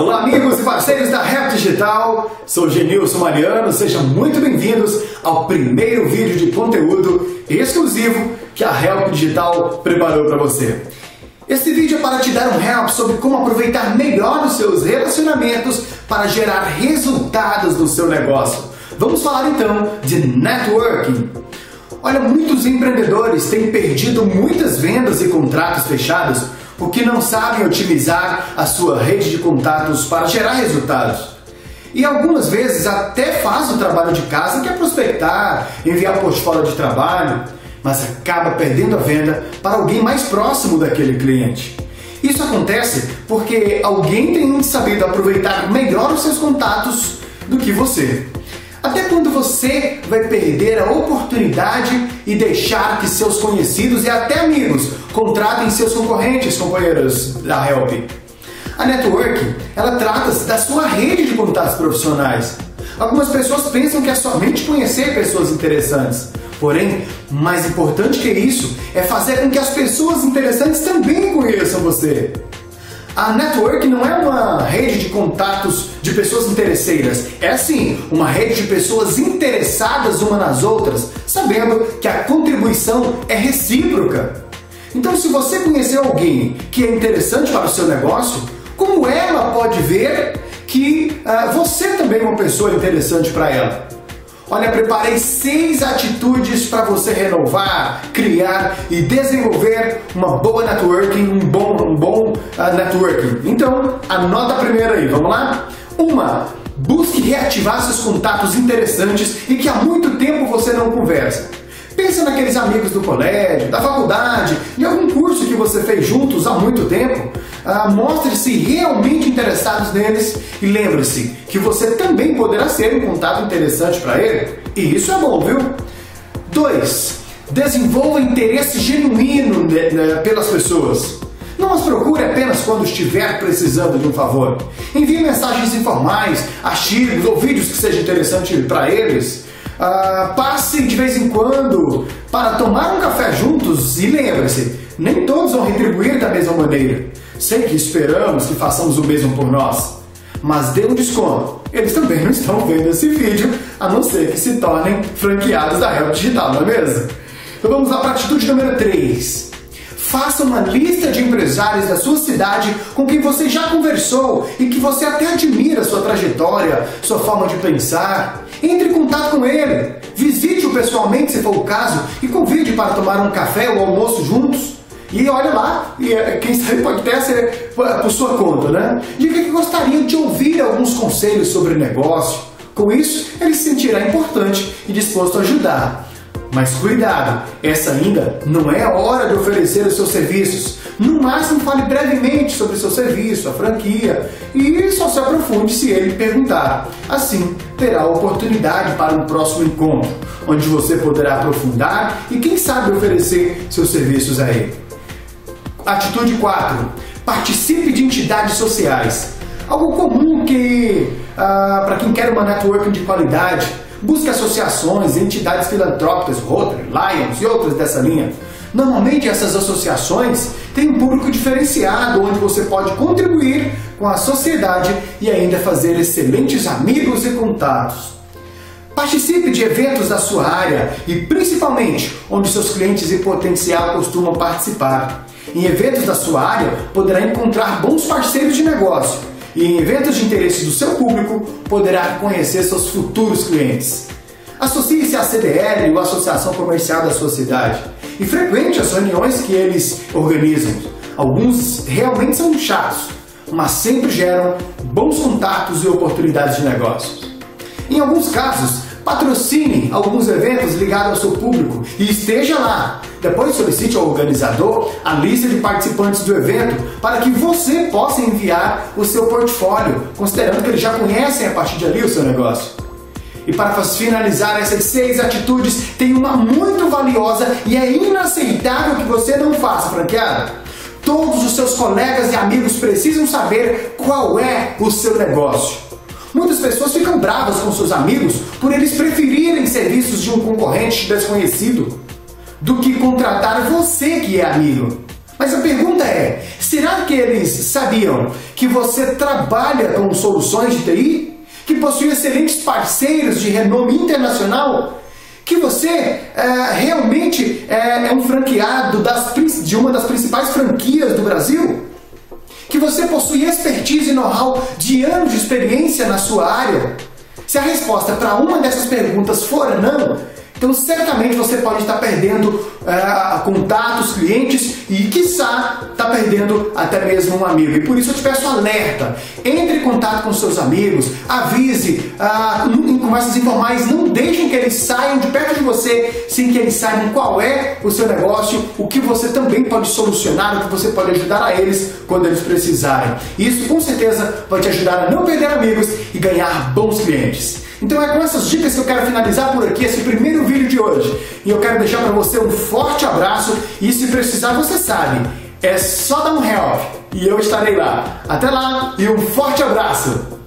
Olá amigos e parceiros da Help Digital, sou Genilson Mariano, sejam muito bem-vindos ao primeiro vídeo de conteúdo exclusivo que a Help Digital preparou para você. Esse vídeo é para te dar um help sobre como aproveitar melhor os seus relacionamentos para gerar resultados no seu negócio. Vamos falar então de networking. Olha, muitos empreendedores têm perdido muitas vendas e contratos fechados porque não sabem otimizar a sua rede de contatos para gerar resultados. E algumas vezes até faz o trabalho de casa, que é prospectar, enviar portfólio de trabalho, mas acaba perdendo a venda para alguém mais próximo daquele cliente. Isso acontece porque alguém tem sabido aproveitar melhor os seus contatos do que você. Até quando você vai perder a oportunidade e deixar que seus conhecidos e até amigos contratem seus concorrentes, companheiros da Help? A networking, ela trata-se da sua rede de contatos profissionais. Algumas pessoas pensam que é somente conhecer pessoas interessantes. Porém, mais importante que isso é fazer com que as pessoas interessantes também conheçam você. A network não é uma rede de contatos de pessoas interesseiras, é sim uma rede de pessoas interessadas umas nas outras, sabendo que a contribuição é recíproca. Então, se você conhecer alguém que é interessante para o seu negócio, como ela pode ver que você também é uma pessoa interessante para ela? Olha, preparei 6 atitudes para você renovar, criar e desenvolver uma boa networking, um bom networking. Então, anota a primeira aí, vamos lá? 1. Busque reativar seus contatos interessantes e que há muito tempo você não conversa. Pensa naqueles amigos do colégio, da faculdade, de algum curso que você fez juntos há muito tempo. Mostre-se realmente interessados neles e lembre-se que você também poderá ser um contato interessante para ele. E isso é bom, viu? 2. Desenvolva interesse genuíno pelas pessoas. Não as procure apenas quando estiver precisando de um favor. Envie mensagens informais, artigos ou vídeos que sejam interessantes para eles. Passe de vez em quando para tomar um café juntos e lembre-se, nem todos vão retribuir da mesma maneira. Sei que esperamos que façamos o mesmo por nós, mas dê um desconto. Eles também não estão vendo esse vídeo, a não ser que se tornem franqueados da Help Digital, não é mesmo? Então vamos lá para a atitude número 3. Faça uma lista de empresários da sua cidade com quem você já conversou e que você até admira sua trajetória, sua forma de pensar. Entre em contato com ele, visite-o pessoalmente se for o caso e convide para tomar um café ou almoço juntos. E olha lá, e quem sabe pode até ser por sua conta, né? Diga que gostaria de ouvir alguns conselhos sobre negócio. Com isso, ele se sentirá importante e disposto a ajudar. Mas cuidado, essa ainda não é a hora de oferecer os seus serviços. No máximo, fale brevemente sobre o seu serviço, a franquia, e só se aprofunde se ele perguntar. Assim, terá a oportunidade para um próximo encontro, onde você poderá aprofundar e, quem sabe, oferecer seus serviços a ele. Atitude 4. Participe de entidades sociais. Algo comum que, para quem quer uma networking de qualidade, busque associações, entidades filantrópicas, Rotary, Lions e outras dessa linha. Normalmente essas associações têm um público diferenciado, onde você pode contribuir com a sociedade e ainda fazer excelentes amigos e contatos. Participe de eventos da sua área e principalmente onde seus clientes em potencial costumam participar. Em eventos da sua área poderá encontrar bons parceiros de negócio. E em eventos de interesse do seu público, poderá conhecer seus futuros clientes. Associe-se à CDL ou à Associação Comercial da sua cidade e frequente as reuniões que eles organizam. Alguns realmente são chatos, mas sempre geram bons contatos e oportunidades de negócios. Em alguns casos, patrocine alguns eventos ligados ao seu público e esteja lá. Depois solicite ao organizador a lista de participantes do evento para que você possa enviar o seu portfólio, considerando que eles já conhecem a partir de ali o seu negócio. E para finalizar essas 6 atitudes, tem uma muito valiosa e é inaceitável que você não faça, franqueado. Todos os seus colegas e amigos precisam saber qual é o seu negócio. Muitas pessoas ficam bravas com seus amigos por eles preferirem serviços de um concorrente desconhecido do que contratar você que é amigo. Mas a pergunta é, Será que eles sabiam que você trabalha com soluções de TI? Que possui excelentes parceiros de renome internacional? Que você realmente é um franqueado de uma das principais franquias do Brasil? Que você possui expertise e know-how de anos de experiência na sua área? Se a resposta para uma dessas perguntas for não, então certamente você pode estar perdendo contatos, clientes e, quiçá, está perdendo até mesmo um amigo. E por isso eu te peço alerta. Entre em contato com seus amigos, avise, em conversas informais, não deixem que eles saiam de perto de você sem que eles saibam qual é o seu negócio, o que você também pode solucionar, o que você pode ajudar a eles quando eles precisarem. Isso com certeza vai te ajudar a não perder amigos e ganhar bons clientes. Então é com essas dicas que eu quero finalizar por aqui esse primeiro vídeo de hoje. E eu quero deixar para você um forte abraço e se precisar você sabe, é só dar um help e eu estarei lá. Até lá e um forte abraço!